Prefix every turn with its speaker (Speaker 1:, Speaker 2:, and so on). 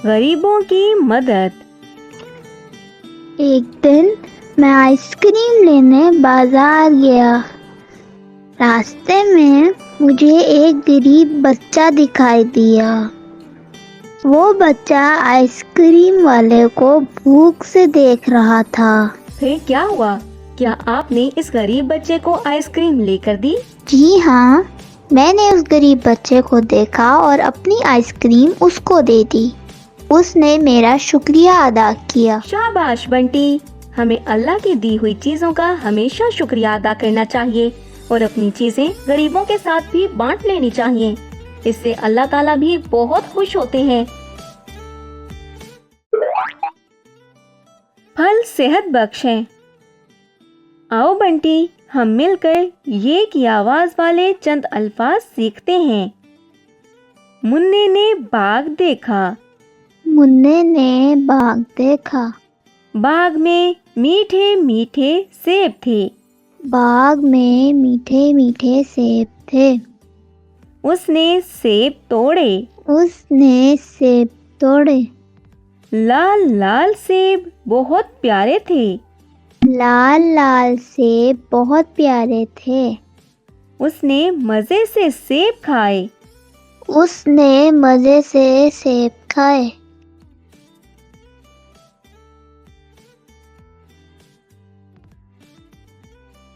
Speaker 1: गरीबों की मदद।
Speaker 2: एक दिन मैं आइसक्रीम लेने बाजार गया। रास्ते में मुझे एक गरीब बच्चा दिखाई दिया। वो बच्चा आइसक्रीम वाले को भूख से देख रहा था।
Speaker 1: फिर क्या हुआ? क्या आपने इस गरीब बच्चे को आइसक्रीम लेकर दी?
Speaker 2: जी हाँ, मैंने उस गरीब बच्चे को देखा और अपनी आइसक्रीम उसको दे दी। उसने मेरा शुक्रिया अदा किया।
Speaker 1: शाबाश बंटी, हमें अल्लाह की दी हुई चीजों का हमेशा शुक्रिया अदा करना चाहिए और अपनी चीजें गरीबों के साथ भी बांट लेनी चाहिए। इससे अल्लाह ताला भी बहुत खुश होते हैं। फल सेहत बख्श है। आओ बंटी, हम मिलकर ये की आवाज वाले चंद अल्फाज सीखते हैं। मुन्ने ने बाग देखा।
Speaker 2: मुन्ने ने बाग देखा।
Speaker 1: बाग में मीठे मीठे सेब थे।
Speaker 2: बाग में मीठे मीठे सेब थे।
Speaker 1: उसने सेब तोड़े।
Speaker 2: उसने सेब तोड़े।
Speaker 1: लाल लाल सेब बहुत प्यारे थे।
Speaker 2: लाल लाल सेब बहुत प्यारे थे।
Speaker 1: उसने मजे से सेब खाए।
Speaker 2: उसने मजे से सेब खाए।